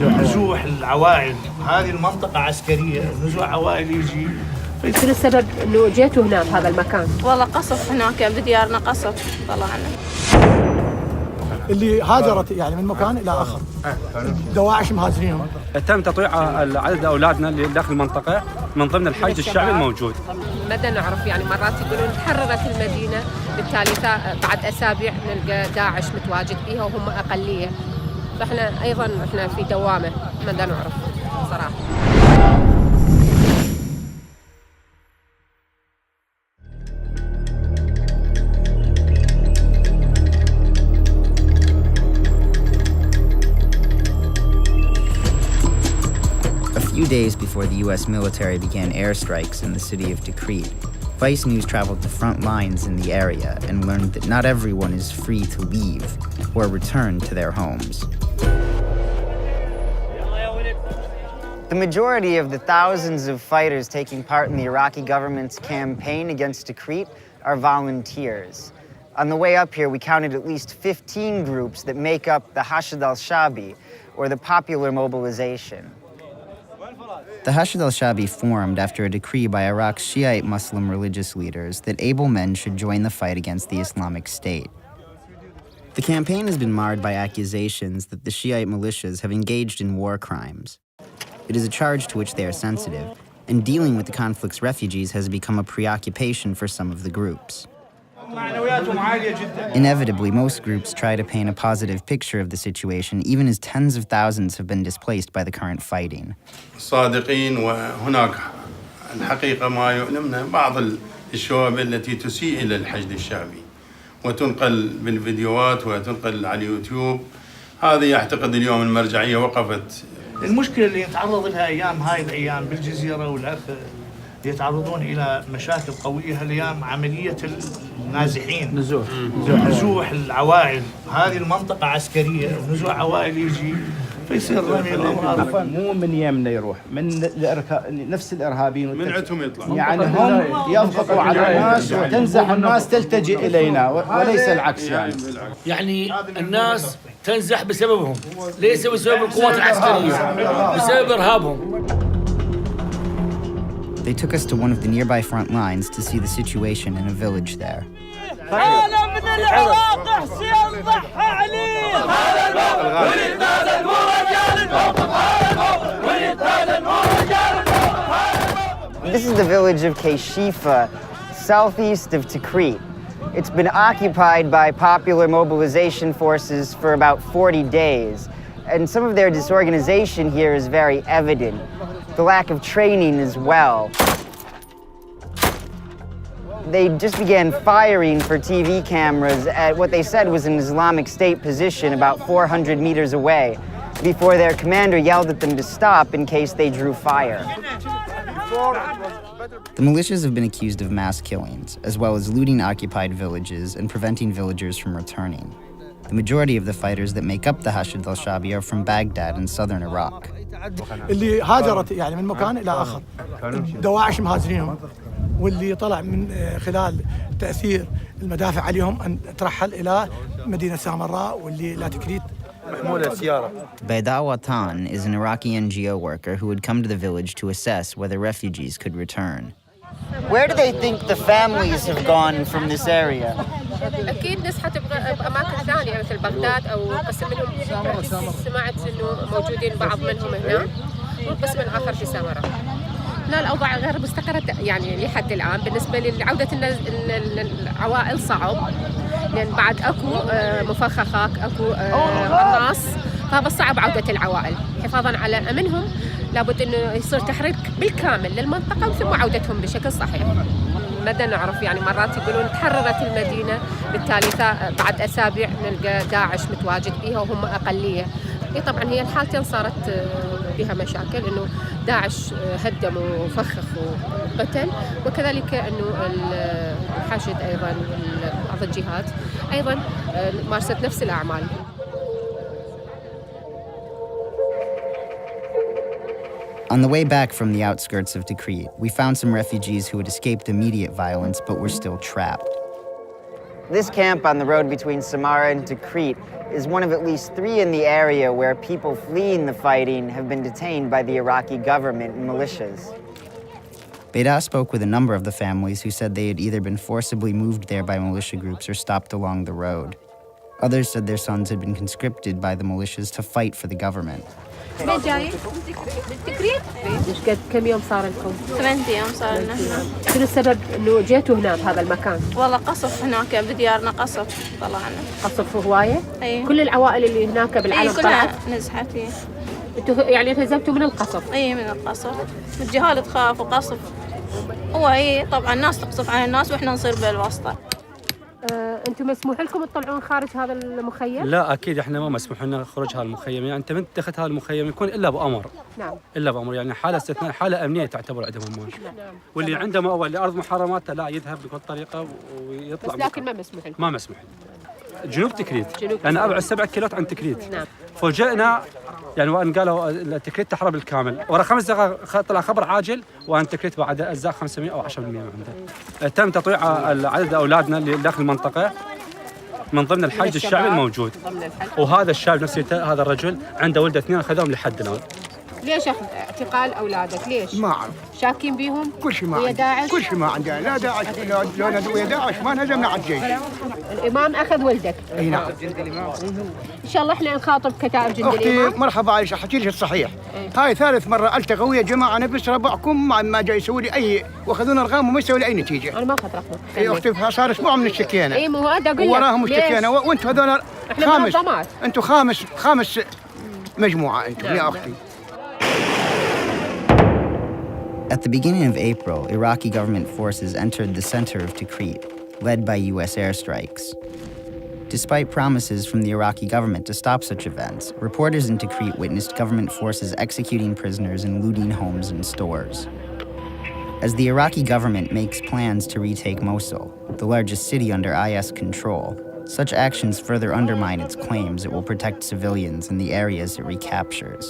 نزوح العوائل، هذه المنطقة عسكرية، نزوح عوائل يجي. شنو السبب انه جيتوا هنا بهذا المكان؟ والله قصف هناك بديارنا، قصف طلعنا. اللي هاجرت يعني من مكان الى اخر، دواعش مهاجرينهم. تم تطويع عدد اولادنا اللي داخل المنطقه من ضمن الحشد الشعبي الموجود. مدى نعرف يعني مرات يقولون تحررت المدينه، بالتالي بعد اسابيع نلقى داعش متواجد فيها وهم اقليه، فاحنا ايضا احنا في دوامه مدى نعرف صراحه. A few days before the U.S. military began airstrikes in the city of Tikrit, Vice News traveled to front lines in the area and learned that not everyone is free to leave or return to their homes. The majority of the thousands of fighters taking part in the Iraqi government's campaign against Tikrit are volunteers. On the way up here, we counted at least 15 groups that make up the Hashd al-Shabi, or the Popular Mobilization. The Hashd al-Shabi formed after a decree by Iraq's Shiite Muslim religious leaders that able men should join the fight against the Islamic State. The campaign has been marred by accusations that the Shiite militias have engaged in war crimes. It is a charge to which they are sensitive, and dealing with the conflict's refugees has become a preoccupation for some of the groups. Inevitably, most groups try to paint a positive picture of the situation, even as tens of thousands have been displaced by the current fighting. صادقين، وهناك الحقيقة ما يؤلمنا بعض الشوائب التي تسيء إلى الحشد الشعبي وتنقل بالفيديوهات وتنقل على اليوتيوب. هذه أعتقد اليوم المرجعية وقفت. المشكلة اللي يتعرض لها هاي الأيام بالجزيرة والأخ يتعرضون إلى مشاكل قوية هالأيام، عملية النازحين، نزوح العوائل، هذه المنطقة عسكرية، نزوح عوائل يجي فيصير رمي الأمراض. مو من يمنا يروح من نفس الإرهابيين من عندهم يطلع، يعني هم يضغطوا على الناس وتنزح الناس تلتجئ إلينا وليس العكس. يعني الناس تنزح بسببهم، ليس بسبب القوات العسكرية، بسبب إرهابهم. They took us to one of the nearby front lines to see the situation in a village there. This is the village of Keishifa, southeast of Tikrit. It's been occupied by Popular Mobilization forces for about 40 days, and some of their disorganization here is very evident. The lack of training as well. They just began firing for TV cameras at what they said was an Islamic State position about 400 meters away before their commander yelled at them to stop in case they drew fire. The militias have been accused of mass killings, as well as looting occupied villages and preventing villagers from returning. The majority of the fighters that make up the Hashd al-Shabi are from Baghdad in southern Iraq. اللي هاجرت يعني من مكان الى اخر، دواعش مهاجرينهم، واللي طلع من خلال تاثير المدافع عليهم ان ترحل الى مدينه سامراء واللي لا تكريت محموله سياره. Baida Watan is an Iraqi NGO worker who had come to the village to assess whether refugees could return. Where do they think the families have gone from this area? اكيد نزحت باماكن ثانيه مثل بغداد او قسم منهم. سمعت انه موجودين بعض منهم هنا والقسم الاخر في سامراء. لا، الاوضاع غير مستقره يعني لحد الان. بالنسبه لعوده العوائل صعب، لان بعد اكو مفخخات، اكو قناص، فهذا صعب عوده العوائل. حفاظا على امنهم لابد انه يصير تحرير بالكامل للمنطقه ثم عودتهم بشكل صحيح. مدى نعرف يعني مرات يقولون تحررت المدينه، بالتالي بعد اسابيع نلقى داعش متواجد فيها وهم اقليه. طبعا هي الحالتين صارت بها مشاكل، انه داعش هدم وفخخ وقتل، وكذلك انه الحشد ايضا بعض الجهات ايضا مارست نفس الاعمال. On the way back from the outskirts of Tikrit, we found some refugees who had escaped immediate violence but were still trapped. This camp on the road between Samarra and Tikrit is one of at least 3 in the area where people fleeing the fighting have been detained by the Iraqi government and militias. Beda spoke with a number of the families who said they had either been forcibly moved there by militia groups or stopped along the road. Others said their sons had been conscripted by the militias to fight for the government. من جاي؟ تكريت؟ كم يوم صار لكم؟ 8 أيام صار لنا هنا. شنو السبب انه جيتوا هنا بهذا المكان؟ والله قصف هناك بديارنا قصف طلعنا. قصف هوايه؟ اي. كل العوائل اللي هناك بالعالم طلعت؟ كلها نزحت فيه. انتوا يعني هزمتوا من القصف؟ اي من القصف. الجهال تخاف وقصف. هو طبعا الناس تقصف على الناس واحنا نصير بالواسطة. انتم مسموح لكم تطلعون خارج هذا المخيم؟ لا اكيد احنا ما مسموح لنا خروج هذا المخيم، يعني انت من دخلت هذا المخيم يكون الا بامر. نعم. الا بامر، يعني حاله استثناء، حاله امنيه تعتبر عندهم هم. نعم. واللي عنده مأوى لارض محرمات لا يذهب بكل طريقه ويطلع. بس لكن ما مسموح لكم. ما مسموح. جنوب تكريت. انا ابعد 7 كيلوات عن تكريت. نعم. فوجئنا يعني وان قالوا تكريت تحرر بالكامل، ورا 5 دقائق طلع خبر عاجل وان تكريت بعد اجزاء 500 او 10% عنده. تم تطويع عدد اولادنا اللي داخل المنطقه من ضمن الحشد الشعبي الموجود. وهذا الشاب نفسه هذا الرجل عنده ولده 2 اخذهم لحد الان. ليش اعتقال اولادك؟ ليش؟ ما اعرف. شاكين بيهم؟ كل شيء ما ويا عندي. داعش؟ كل شيء ما عندنا، لا داعش لو ندعو ويا داعش ما نهزمنا على الجيش. الامام اخذ ولدك. اي نعم. ان شاء الله احنا نخاطب كتائب جند الامام. اختي مرحبا عايشه، احكي لك الصحيح. هاي ثالث مره التقى ويا جماعه انا بس ربعكم ما جاي يسوي لي اي، واخذونا ارقام وما يسوي لي اي نتيجه. انا ما اخذ رقمك. اي اختي صار اسبوع من الشكيانه. اي مو هذا اقول لك وراهم اشتكينا وانتم هذول خامس. انتم خامس مجموعه انتم يا اختي. At the beginning of April, Iraqi government forces entered the center of Tikrit, led by U.S. airstrikes. Despite promises from the Iraqi government to stop such events, reporters in Tikrit witnessed government forces executing prisoners and looting homes and stores. As the Iraqi government makes plans to retake Mosul, the largest city under IS control, such actions further undermine its claims it will protect civilians in the areas it recaptures.